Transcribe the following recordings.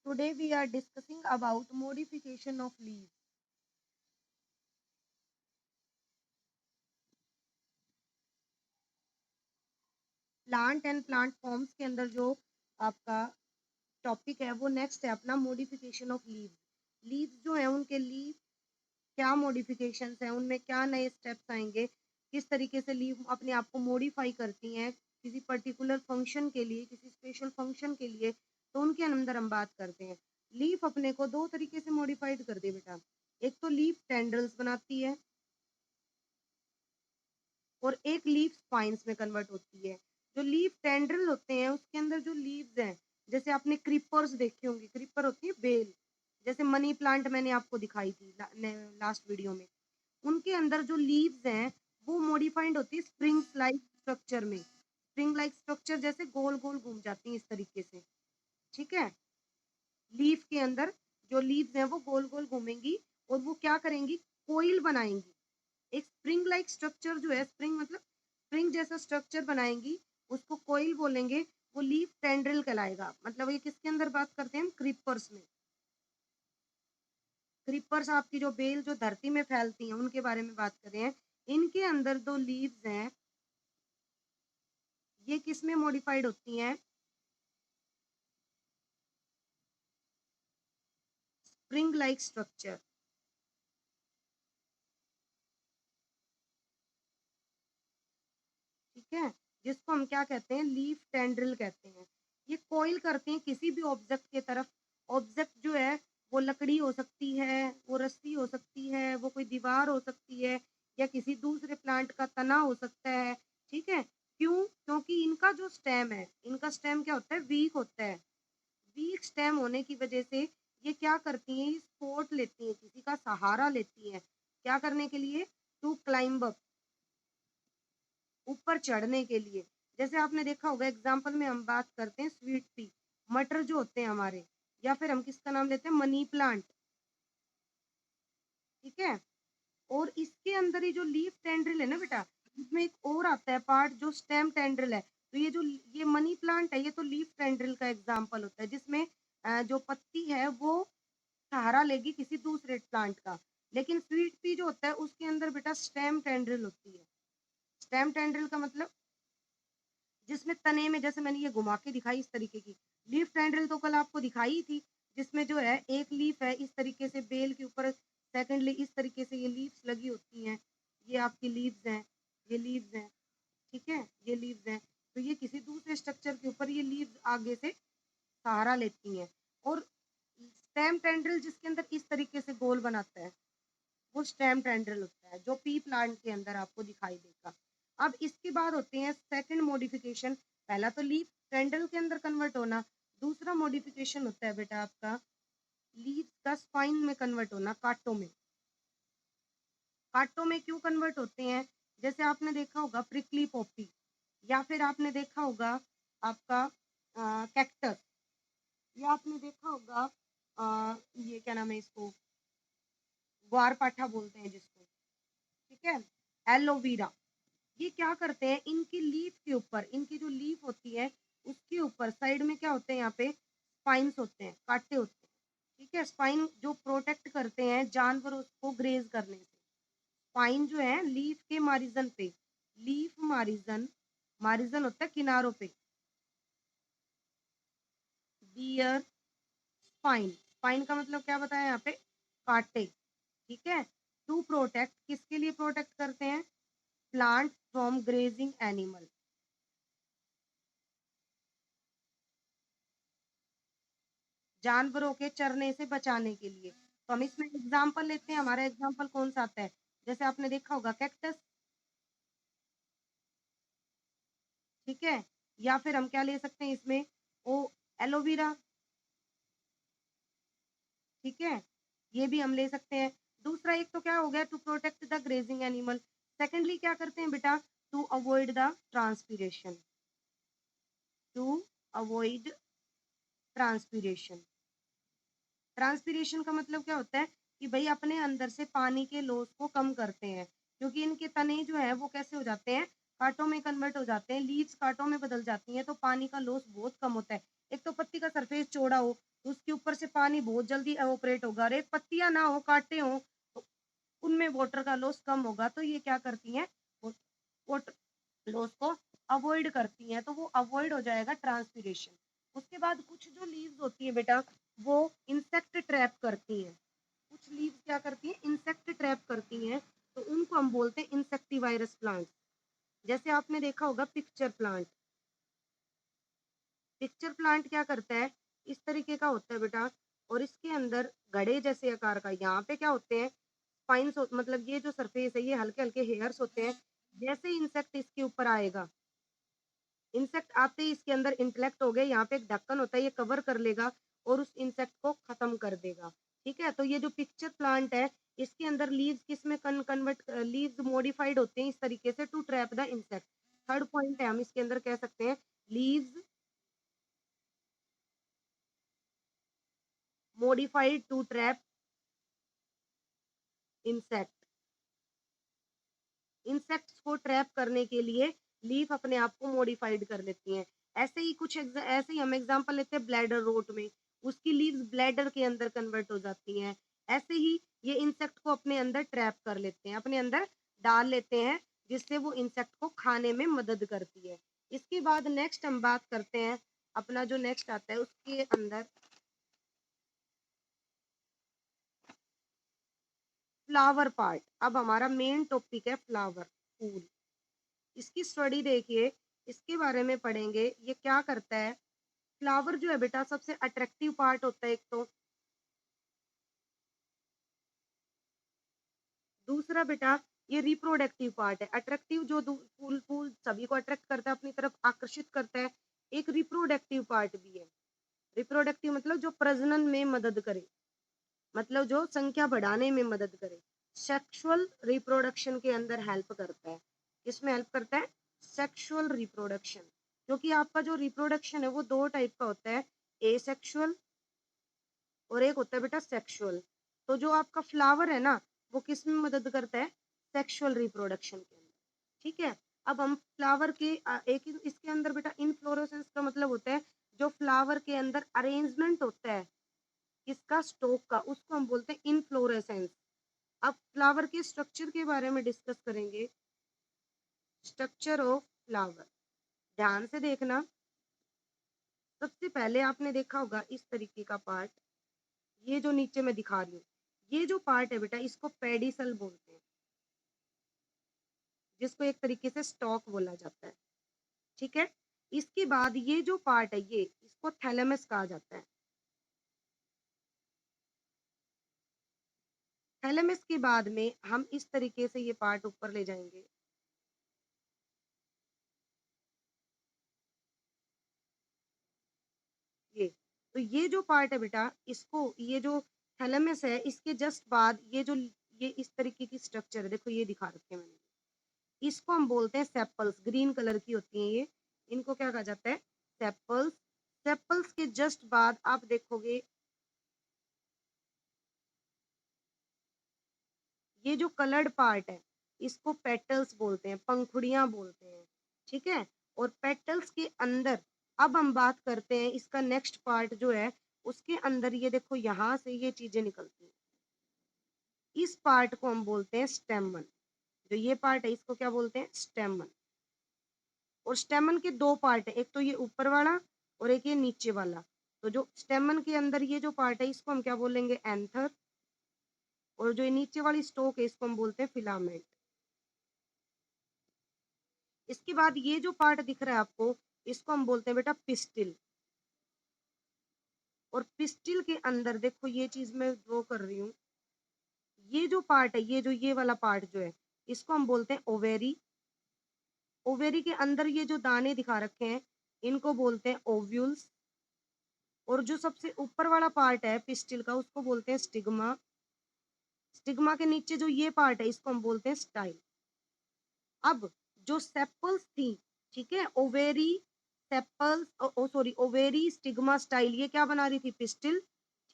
Today we are discussing about modification of leaves. Plant and plant forms के अंदर जो आपका टॉपिक है वो नेक्स्ट है अपना मॉडिफिकेशन ऑफ लीव्स। लीव्स जो है उनके लीव क्या मॉडिफिकेशंस हैं, उनमें क्या नए स्टेप्स आएंगे, किस तरीके से लीव अपने आप को मॉडिफाई करती हैं किसी पर्टिकुलर फंक्शन के लिए, किसी स्पेशल फंक्शन के लिए, तो उनके अंदर हम बात करते हैं। लीफ अपने को दो तरीके से मॉडिफाइड कर दे बेटा। एक तो लीफ टेंड्रल्स बनाती है और एक लीफ स्पाइन्स में कन्वर्ट होती है। जो लीफ टेंड्रिल होते हैं उसके अंदर जो लीव्स हैं, जैसे आपने क्रीपर्स देखे होंगे, क्रीपर होती है बेल, जैसे मनी प्लांट मैंने आपको दिखाई थी लास्ट वीडियो में, उनके अंदर जो लीव्स हैं वो मॉडिफाइड होती है स्प्रिंग्स लाइक स्ट्रक्चर में। स्प्रिंग लाइक स्ट्रक्चर जैसे गोल गोल घूम जाती है इस तरीके से, ठीक है। लीफ के अंदर जो लीव्स हैं वो गोल गोल घूमेंगी और वो क्या करेंगी, कोइल बनाएंगी। एक स्प्रिंग लाइक स्ट्रक्चर जो है, स्प्रिंग मतलब स्प्रिंग जैसा स्ट्रक्चर बनाएंगी, उसको कोइल बोलेंगे। वो लीफ टेंड्रिल कहलाएगा। मतलब ये किसके अंदर बात करते हैं हम, क्रीपर्स में। क्रीपर्स आपकी जो बेल जो धरती में फैलती हैं उनके बारे में बात कर रहे हैं। इनके अंदर दो लीव्स हैं, ये किस में मॉडिफाइड होती हैं, स्प्रिंग लाइक स्ट्रक्चर, ठीक है, जिसको हम क्या कहते हैं, लीफ टेंड्रिल कहते हैं। ये कोइल करते हैं किसी भी ऑब्जेक्ट के तरफ। ऑब्जेक्ट जो है वो लकड़ी हो सकती है, वो रस्सी हो सकती है, वो कोई दीवार हो सकती है, या किसी दूसरे प्लांट का तना हो सकता है, ठीक है। क्यों? क्योंकि इनका जो स्टेम है, इनका स्टेम क्या होता है, वीक होता है। वीक स्टेम होने की वजह से ये क्या करती हैं, सपोर्ट लेती हैं, किसी का सहारा लेती हैं। क्या करने के लिए, टू क्लाइंब अप, ऊपर चढ़ने के लिए। जैसे आपने देखा होगा, एग्जाम्पल में हम बात करते हैं स्वीट पी, मटर जो होते हैं हमारे, या फिर हम किसका नाम लेते हैं, मनी प्लांट, ठीक है। और इसके अंदर ही जो लीफ टेंड्रिल है ना बेटा, इसमें एक और आता है पार्ट जो स्टेम टेंड्रिल है। तो ये जो ये मनी प्लांट है, ये तो लीफ टेंड्रिल का एग्जाम्पल होता है, जिसमें जो पत्ती है वो सहारा लेगी किसी दूसरे प्लांट का। लेकिन स्वीट पी जो होता है उसके अंदर बेटा स्टेम टेंड्रिल होती है। स्टेम टेंड्रिल का मतलब जिसमें तने में, जैसे मैंने ये घुमा के दिखाई इस तरीके की लीफ टेंड्रिल तो कल आपको दिखाई ही थी, जिसमें जो है एक लीफ है इस तरीके से बेल के ऊपर, सेकंडली इस तरीके से ये लीव्स लगी होती हैं। ये आपकी लीव्स हैं, ये लीव्स हैं, ठीक है, ये लीव्स हैं। तो ये किसी दूसरे स्ट्रक्चर के ऊपर ये लीव्स आगे से सहारा लेती हैं। और स्टेम टेंड्रिल जिसके अंदर इस तरीके से गोल बनाता है वो स्टेम टेंड्रिल होता है, जो पी प्लांट के अंदर आपको दिखाई देगा। अब इसके बाद होते हैं सेकंड मॉडिफिकेशन। पहला तो लीफ टेंड्रिल के अंदर कन्वर्ट होना, दूसरा मॉडिफिकेशन होता है बेटा आपका लीव्स का स्पाइन में कन्वर्ट होना, कांटों में। कांटों में क्यों कन्वर्ट होते हैं, जैसे आपने देखा होगा प्रिकली पॉपी, या फिर आपने देखा होगा आपका कैक्टस, या आपने देखा होगा ये क्या नाम है इसको, ग्वार पाठा बोलते हैं जिसको, ठीक है, एलोवेरा। ये क्या करते हैं, इनकी लीफ के ऊपर, इनकी जो लीफ होती है उसके ऊपर साइड में क्या होते हैं, यहाँ पे स्पाइन्स होते हैं, कांटे होते हैं, ठीक है। स्पाइन जो प्रोटेक्ट करते हैं जानवरों को ग्रेज करने से। स्पाइन जो है लीफ के मारिजन पे, लीफ मारिजन, मारिजन होता है किनारों पे, बियर स्पाइन, स्पाइन का मतलब क्या बताया यहाँ पे, कांटे, ठीक है। टू प्रोटेक्ट, किसके लिए प्रोटेक्ट करते हैं, प्लांट फ्रॉम ग्रेजिंग एनिमल, जानवरों के चरने से बचाने के लिए। तो हम इसमें एग्जाम्पल लेते हैं, हमारा एग्जाम्पल कौन सा आता है, जैसे आपने देखा होगा कैक्टस, ठीक है। या फिर हम क्या ले सकते हैं इसमें, ओ एलोवेरा, ठीक है, ये भी हम ले सकते हैं। दूसरा एक तो क्या हो गया, to protect the grazing animal. Secondly क्या करते हैं बेटा, to avoid the transpiration, to avoid transpiration. Transpiration का मतलब क्या होता है कि भाई अपने अंदर से पानी के लॉस को कम करते हैं, क्योंकि इनके तने जो है वो कैसे हो जाते हैं, कांटों में कन्वर्ट हो जाते हैं, लीव्स कांटों में बदल जाती हैं, तो पानी का लॉस बहुत कम होता है। एक तो पत्ती का सरफेस चौड़ा हो तो उसके ऊपर से पानी बहुत जल्दी एवोपरेट होगा और एक पत्तियां ना हो, कांटे हो, तो उनमें वाटर का लॉस कम होगा। तो ये क्या करती हैं, वाटर लॉस को अवॉइड करती हैं, तो वो अवॉइड हो जाएगा ट्रांसपीरेशन। उसके बाद कुछ जो लीव्स होती है बेटा, वो इंसेक्ट ट्रैप करती हैं। कुछ लीव्स क्या करती हैं, इंसेक्ट ट्रैप करती हैं, तो उनको हम बोलते हैं इंसेक्टिवायरस प्लांट। जैसे आपने देखा होगा पिक्चर प्लांट। पिक्चर प्लांट क्या करता है, इस तरीके का होता है बेटा, और इसके अंदर घड़े जैसे आकार का, यहाँ पे क्या होते हैं, स्पाइन्स, मतलब ये जो सरफेस है, ये हल्के हल्के हेयर्स होते हैं। जैसे इंसेक्ट इसके ऊपर आएगा, इंसेक्ट आते ही इसके अंदर इंटेलेक्ट हो गए, यहाँ पे एक ढक्कन होता है, ये कवर कर लेगा और उस इंसेक्ट को खत्म कर देगा। ठीक है, तो ये जो पिक्चर प्लांट है, इसके अंदर लीव्स किस में कन्वर्ट, लीव्स मॉडिफाइड होते हैं इस तरीके से to trap the insect. Third point है, हम इसके अंदर कह सकते हैं leaves modified to trap insect। Insects को ट्रैप करने के लिए लीफ अपने आप को मॉडिफाइड कर लेती हैं। ऐसे ही हम एग्जांपल लेते हैं ब्लैडर रोट में, उसकी लीव्स ब्लैडर के अंदर कन्वर्ट हो जाती हैं। ऐसे ही ये इंसेक्ट को अपने अंदर ट्रैप कर लेते हैं, अपने अंदर डाल लेते हैं, जिससे वो इंसेक्ट को खाने में मदद करती है। इसके बाद नेक्स्ट हम बात करते हैं, अपना जो नेक्स्ट आता है उसके अंदर फ्लावर पार्ट। अब हमारा मेन टॉपिक है फ्लावर, फूल। इसकी स्टडी देखिए, इसके बारे में पढ़ेंगे, ये क्या करता है। फ्लावर जो है बेटा, सबसे अट्रैक्टिव पार्ट होता है एक तो। दूसरा बेटा, ये रिप्रोडक्टिव पार्ट है। अट्रैक्टिव जो फूल फूल सभी को अट्रैक्ट करता है, अपनी तरफ आकर्षित करता है। एक रिप्रोडक्टिव पार्ट भी है। रिप्रोडक्टिव मतलब जो प्रजनन में मदद करे, मतलब जो संख्या बढ़ाने में मदद करे। सेक्सुअल रिप्रोडक्शन के अंदर हेल्प करता है। किसमें हेल्प करता है, सेक्सुअल रिप्रोडक्शन। क्योंकि आपका जो रिप्रोडक्शन है वो दो टाइप का होता है, एसेक्सुअल और एक होता है बेटा सेक्सुअल। तो जो आपका फ्लावर है ना, वो किस में मदद करता है, सेक्सुअल रिप्रोडक्शन के अंदर। ठीक है, अब हम फ्लावर के इसके अंदर बेटा इनफ्लोरेसेंस का मतलब होता है जो फ्लावर के अंदर अरेंजमेंट होता है किसका, स्टोक का, उसको हम बोलते हैं इनफ्लोरेसेंस। अब फ्लावर के स्ट्रक्चर के बारे में डिस्कस करेंगे। स्ट्रक्चर ऑफ फ्लावर, ध्यान से देखना। सबसे पहले आपने देखा होगा इस तरीके का पार्ट, ये जो नीचे मैं दिखा रही हूँ, ये जो पार्ट है बेटा, इसको पेडिसल बोलते हैं, जिसको एक तरीके से स्टॉक बोला जाता है। ठीक है, इसके बाद ये जो पार्ट है, ये इसको थैलेमस कहा जाता है। थैलेमस के बाद में हम इस तरीके से ये पार्ट ऊपर ले जाएंगे। ये, तो ये जो पार्ट है बेटा, इसको, ये जो थैलेमस है, इसके जस्ट बाद ये जो, ये इस तरीके की स्ट्रक्चर है, देखो ये दिखा रखे हैं मैंने, इसको हम बोलते हैं सेपल्स। ग्रीन कलर की होती हैं ये, इनको क्या कहा जाता है, सेपल्स। सेपल्स के जस्ट बाद आप देखोगे ये जो कलर्ड पार्ट है, इसको पेटल्स बोलते हैं, पंखुड़ियां बोलते हैं। ठीक है, और पेटल्स के अंदर अब हम बात करते हैं इसका नेक्स्ट पार्ट जो है, उसके अंदर ये देखो यहाँ से ये चीजें निकलती हैं। इस पार्ट को हम बोलते हैं स्टेमन। जो ये पार्ट है, इसको क्या बोलते हैं, स्टेमन। और स्टेमन के दो पार्ट है, एक तो ये ऊपर वाला और एक ये नीचे वाला। तो जो स्टेमन के अंदर ये जो पार्ट है, इसको हम क्या बोलेंगे, एंथर। और जो ये नीचे वाली स्टोक है, इसको हम बोलते हैं फिलामेंट। इसके बाद ये जो पार्ट दिख रहा है आपको, इसको हम बोलते हैं बेटा पिस्टिल। और पिस्टिल के अंदर देखो ये चीज मैं ड्रॉ कर रही हूँ, ये जो पार्ट है, ये जो ये वाला पार्ट जो है, इसको हम बोलते हैं ओवेरी। ओवेरी के अंदर ये जो दाने दिखा रखे हैं, इनको बोलते हैं ओव्यूल्स। और जो सबसे ऊपर वाला पार्ट है पिस्टिल का, उसको बोलते हैं स्टिग्मा। स्टिग्मा के नीचे जो ये पार्ट है, इसको हम बोलते हैं स्टाइल। अब जो सेपल्स थी, ठीक है, ओवेरी, सेपल्स, ओ सॉरी, ओवेरी, स्टिग्मा, स्टाइल, ये क्या बना रही थी, पिस्टिल।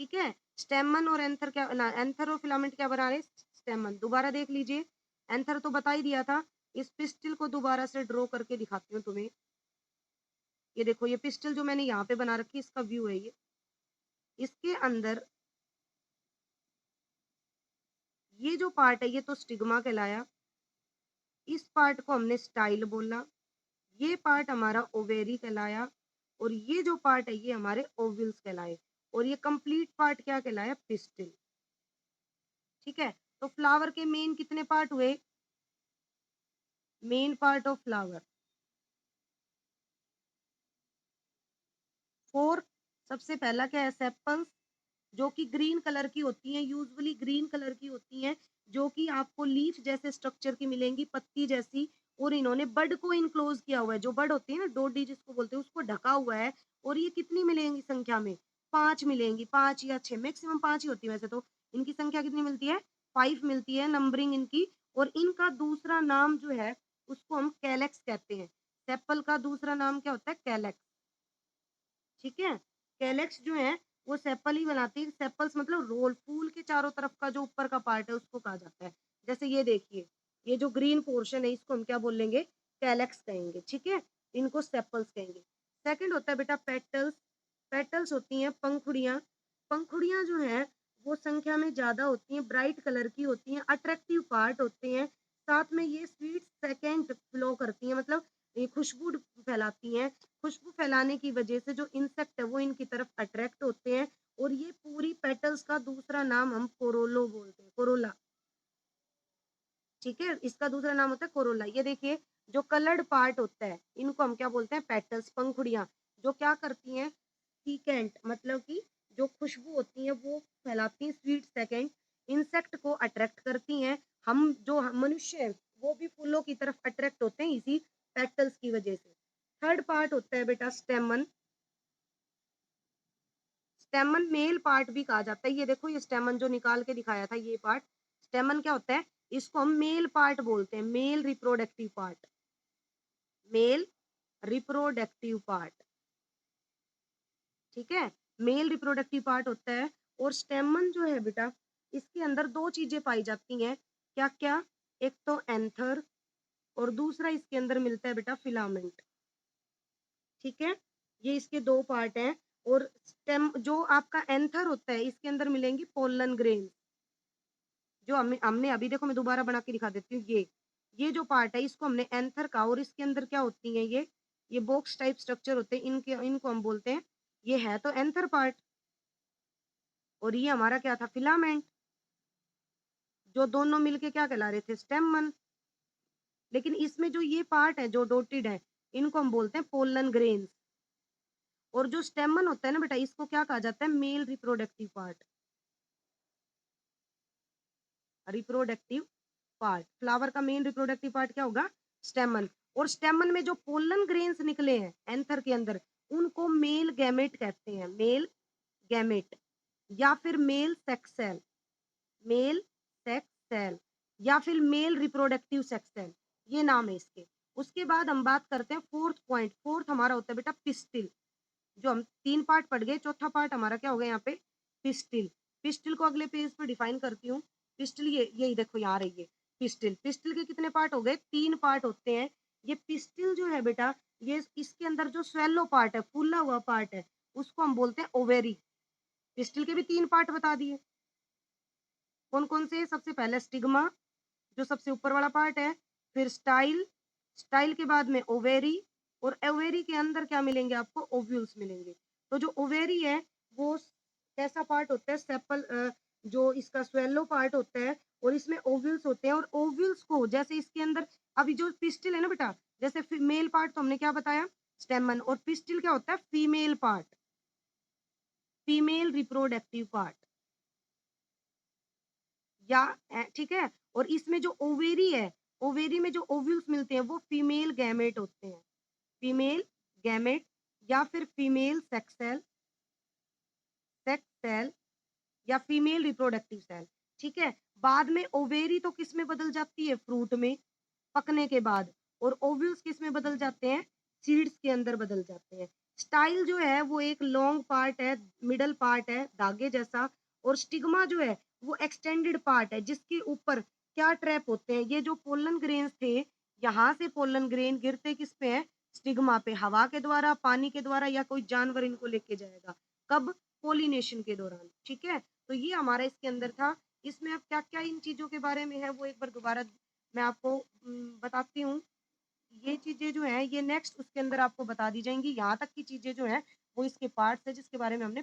ठीक है, स्टेमन और एंथर क्या ना, एंथर और फिलामेंट क्या बना रहे, स्टेमन। दोबारा देख लीजिए, एंथर तो बता ही दिया था। इस पिस्टिल को दोबारा से ड्रॉ करके दिखाती हूँ तुम्हें। ये देखो, ये पिस्टल जो मैंने यहाँ पे बना रखी है, इसका व्यू है ये। इसके अंदर ये जो पार्ट है ये तो स्टिग्मा कहलाया, इस पार्ट को हमने स्टाइल बोला, ये पार्ट हमारा ओवेरी कहलाया और ये जो पार्ट है ये हमारे ओव्यूल्स कहलाए और ये कंप्लीट पार्ट क्या कहलाया? पिस्टिल। ठीक है, तो फ्लावर के मेन कितने पार्ट हुए? Main part of flower 4। सबसे पहला क्या है? सेपल्स, जो कि ग्रीन कलर की होती हैं, यूजुअली ग्रीन कलर की होती हैं, जो कि आपको लीफ जैसे स्ट्रक्चर की मिलेंगी, पत्ती जैसी, और इन्होंने बड को इनक्लोज किया हुआ है। जो बड होती है ना, डोडी जिसको बोलते हैं, उसको ढका हुआ है। और ये कितनी मिलेंगी संख्या में? 5 मिलेंगी, 5 या 6, मैक्सिमम 5 ही होती है वैसे तो। इनकी संख्या कितनी मिलती है? 5 मिलती है नंबरिंग इनकी। और इनका दूसरा नाम जो है उसको हम कैलेक्स कहते हैं। सेपल का दूसरा नाम क्या होता है? कैलेक्स। ठीक है, कैलेक्स जो है वो सेपल ही बनाती है। सेपल्स मतलब रोल, फूल के चारों तरफ का जो ऊपर का पार्ट है उसको कहा जाता है। जैसे ये देखिए, ये जो ग्रीन पोर्शन है इसको हम क्या बोलेंगे? कैलेक्स कहेंगे। ठीक है, इनको सेपल्स कहेंगे। सेकंड होता है बेटा पेटल्स। पेटल्स होती हैं पंखुड़ियाँ। पंखुड़ियाँ जो है वो संख्या में ज्यादा होती हैं, ब्राइट कलर की होती हैं, अट्रैक्टिव पार्ट होते हैं। साथ में ये स्वीट सेकेंड फ्लो करती हैं, मतलब ये खुशबू फैलाती हैं। खुशबू फैलाने की वजह से जो इंसेक्ट है वो इनकी तरफ अट्रैक्ट होते हैं। और ये पूरी पेटल्स का दूसरा नाम हम कोरोलो बोलते हैं, कोरोला। ठीक है, इसका दूसरा नाम होता है कोरोला। ये देखिए, जो कलर्ड पार्ट होता है इनको हम क्या बोलते हैं? पेटल्स, पंखुड़ियाँ, जो क्या करती हैं? सीकेंट, मतलब कि जो खुशबू होती है वो फैलाती हैं, स्वीट सेकेंड, इंसेक्ट को अट्रैक्ट करती हैं। मनुष्य है वो भी फूलों की तरफ अट्रैक्ट होते हैं इसी पेटल्स की वजह से। थर्ड पार्ट होता है बेटा स्टेमन। स्टेमन मेल पार्ट भी कहा जाता है। ये देखो, ये स्टेमन जो निकाल के दिखाया था ये पार्ट, स्टेमन क्या होता है? इसको हम मेल पार्ट बोलते हैं, male reproductive part, male reproductive part. ठीक है, मेल रिप्रोडक्टिव पार्ट होता है। और स्टेमन जो है बेटा, इसके अंदर दो चीजें पाई जाती हैं। क्या क्या? एक तो एंथर और दूसरा इसके अंदर मिलता है बेटा फिलामेंट। ठीक है, ये इसके दो पार्ट हैं। और स्टेम जो आपका एंथर होता है इसके अंदर मिलेंगी पोलन ग्रेन। जो हमने हमने अभी देखो, मैं दोबारा बना के दिखा देती हूँ। ये जो पार्ट है इसको हमने एंथर का, और इसके अंदर क्या होती है? ये बॉक्स टाइप स्ट्रक्चर होते हैं, इनके इनको हम बोलते हैं, ये है तो एंथर पार्ट। और ये हमारा क्या था? फिलामेंट। जो दोनों मिलके क्या कहला रहे थे? स्टेमन। लेकिन इसमें जो ये पार्ट है जो डोटेड है, इनको हम बोलते हैं पोलन ग्रेन्स। और जो स्टेमन होता है ना बेटा, इसको क्या कहा जाता है? Male reproductive part. Reproductive part, flower का मेन रिप्रोडक्टिव पार्ट क्या होगा? स्टेमन। और स्टेमन में जो पोलन ग्रेन्स निकले हैं एंथर के अंदर, उनको मेल गैमेट कहते हैं, मेल गैमेट, या फिर male sex cell, male sex cell, या फिर मेल रिप्रोडक्टिव सेक्स सेल, ये नाम है इसके। उसके बाद हम बात करते हैं फोर्थ पॉइंट। फोर्थ हमारा होता है बेटा पिस्टिल। जो हम 3 पार्ट पढ़ गए, चौथा पार्ट हमारा क्या हो गया यहाँ पे? पिस्टिल। पिस्टिल को अगले पेज पे डिफाइन करती हूँ। पिस्टिल ये यही देखो, यहाँ रही है पिस्टिल। पिस्टिल के कितने पार्ट हो गए? 3 पार्ट होते हैं। ये पिस्टिल जो है बेटा, ये इसके अंदर जो स्वेलो पार्ट है, फूला हुआ पार्ट है, उसको हम बोलते हैं ओवेरी। पिस्टिल के भी 3 पार्ट बता दिए। कौन कौन से? सबसे पहले स्टिग्मा, जो सबसे ऊपर वाला पार्ट है, फिर स्टाइल, स्टाइल के बाद में ओवेरी, और ओवेरी के अंदर क्या मिलेंगे आपको? ओव्यूल्स मिलेंगे। तो जो ओवेरी है वो कैसा पार्ट होता है? सेपल, जो इसका स्वेलो पार्ट होता है, और इसमें ओव्यूल्स होते हैं। और ओव्यूल्स को जैसे इसके अंदर, अभी जो पिस्टिल है ना बेटा, जैसे मेल पार्ट तो हमने क्या बताया? स्टेमन। और पिस्टिल क्या होता है? Female part, female reproductive part. या ठीक है, और इसमें जो ओवेरी है, ओवेरी में जो ओव्यूल्स मिलते हैं वो फीमेल गैमेट होते हैं, फीमेल गैमेट, या फिर female sex cell, sex cell, या फीमेल रिप्रोडक्टिव सेल। ठीक है, बाद में ओवेरी तो किस में बदल जाती है? फ्रूट में, पकने के बाद। और ओव्यूल्स किस में बदल जाते हैं? सीड्स के अंदर बदल जाते हैं। स्टाइल जो है वो एक लॉन्ग पार्ट है, मिडल पार्ट है धागे जैसा। और स्टिग्मा जो है वो एक्सटेंडेड पार्ट है, जिसके ऊपर क्या ट्रैप होते हैं? ये जो पोलन ग्रेन्स थे, यहाँ से पोलन ग्रेन गिरते किस पे है? स्टिग्मा पे, हवा के द्वारा, पानी के द्वारा, या कोई जानवर इनको लेके जाएगा। कब? पॉलिनेशन के दौरान, ठीक है? तो ये हमारा इसके अंदर था। इसमें अब क्या-क्या इन चीज़ों के बारे में है वो एक बार दोबारा मैं आपको बताती हूँ। ये चीज़ें जो हैं ये नेक्स्ट उसके अंदर आपको बता दी जाएँगी। यहाँ तक की चीज़ें जो हैं वो इसके पार्ट्स हैं जिसके बारे में हमने